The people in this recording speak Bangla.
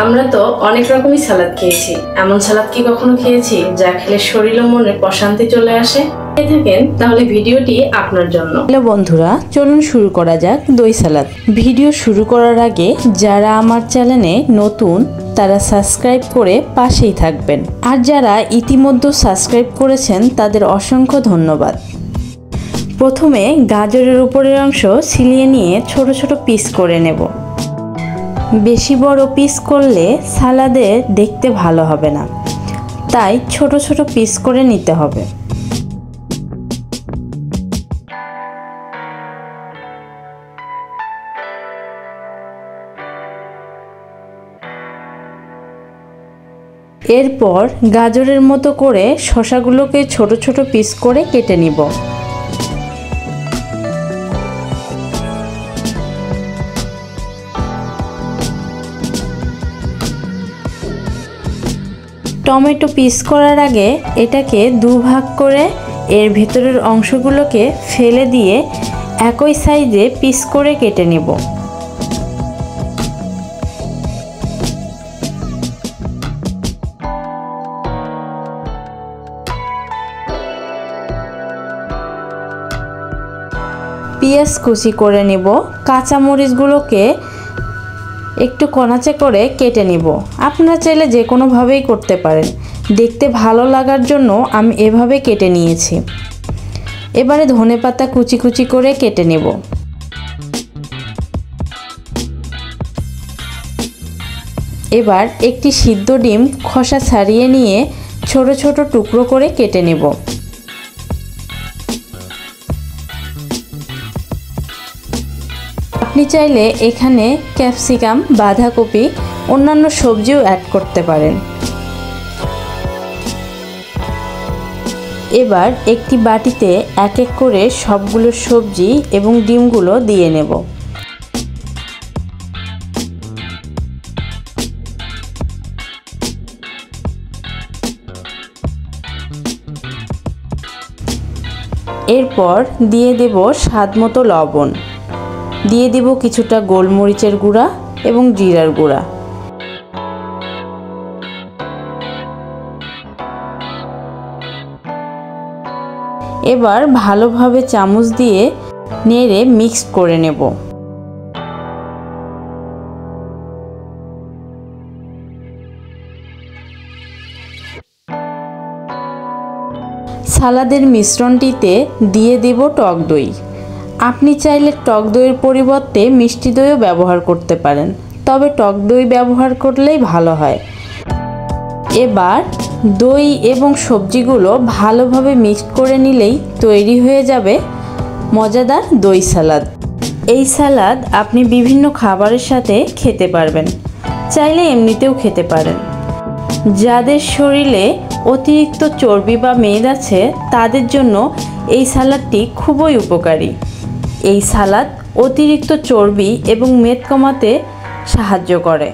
আমরা তো অনেক রকমই সালাদ খেয়েছি। এমন সালাদ কি কখনো খেয়েছি যা খেলে শরীর ও মনে প্রশান্তি চলে আসে? থাকেন তাহলে ভিডিওটি আপনার জন্য। হ্যালো বন্ধুরা, চলুন শুরু করা যাক দই সালাদ। ভিডিও শুরু করার আগে যারা আমার চ্যানেলে নতুন তারা সাবস্ক্রাইব করে পাশেই থাকবেন, আর যারা ইতিমধ্যে সাবস্ক্রাইব করেছেন তাদের অসংখ্য ধন্যবাদ। প্রথমে গাজরের উপরের অংশ ছিলিয়ে নিয়ে ছোট ছোট পিস করে নেব। বেশি বড় পিস করলে সালাদে দেখতে ভালো হবে না, তাই ছোট ছোট পিস করে নিতে হবে। এরপর গাজরের মতো করে শসাগুলোকে ছোট ছোট পিস করে কেটে নিব। টমেটো পিস করার আগে এটাকে দুভাগ করে এর ভেতরের অংশগুলোকে ফেলে দিয়ে একই সাইজে পিস করে কেটে নেব। পেঁয়াজ কুচি করে নেব। কাঁচামরিচগুলোকে একটু কোনাচে করে কেটে নিব। আপনারা চাইলে যে কোনোভাবেই করতে পারেন, দেখতে ভালো লাগার জন্য আমি এভাবে কেটে নিয়েছি। এবারে ধনেপাতা কুচি কুচি করে কেটে নেব। এবার একটি সিদ্ধ ডিম খোসা ছাড়িয়ে নিয়ে ছোট ছোট টুকরো করে কেটে নেব। আপনি চাইলে এখানে ক্যাপসিকাম, বাঁধাকপি, অন্যান্য সবজিও অ্যাড করতে পারেন। এবার একটি বাটিতে এক এক করে সবগুলো সবজি এবং ডিমগুলো দিয়ে নেব। এরপর দিয়ে দেব স্বাদমতো লবণ, দিয়ে দিব কিছুটা গোলমরিচের গুঁড়া এবং জিরার গুঁড়া। এবার ভালোভাবে চামচ দিয়ে নেড়ে মিক্স করে নেব। সালাদের মিশ্রণটিতে দিয়ে দেব টক দই। আপনি চাইলে টক দইয়ের পরিবর্তে মিষ্টি দইও ব্যবহার করতে পারেন, তবে টক দই ব্যবহার করলেই ভালো হয়। এবার দই এবং সবজিগুলো ভালোভাবে মিক্স করে নিলেই তৈরি হয়ে যাবে মজাদার দই সালাদ। এই সালাদ আপনি বিভিন্ন খাবারের সাথে খেতে পারবেন, চাইলে এমনিতেও খেতে পারেন। যাদের শরীরে অতিরিক্ত চর্বি বা মেদ আছে তাদের জন্য এই সালাদটি খুবই উপকারী। এই সালাদ অতিরিক্ত চর্বি এবং মেদ কমাতে সাহায্য করে।